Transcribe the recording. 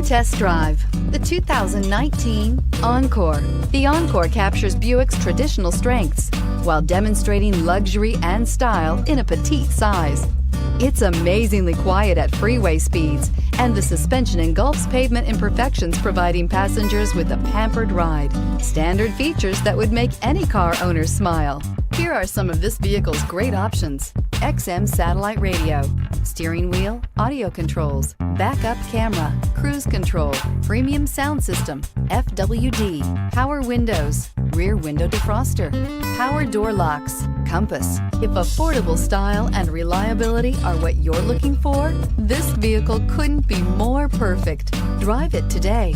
Come test drive the 2019 Encore. The Encore captures Buick's traditional strengths while demonstrating luxury and style in a petite size. It's amazingly quiet at freeway speeds, and the suspension engulfs pavement imperfections, providing passengers with a pampered ride. Standard features that would make any car owner smile. Here are some of this vehicle's great options: XM satellite radio, steering wheel audio controls, backup camera, cruise control, premium sound system, FWD, power windows, rear window defroster, power door locks, compass. If affordable style and reliability are what you're looking for, this vehicle couldn't be more perfect. Drive it today.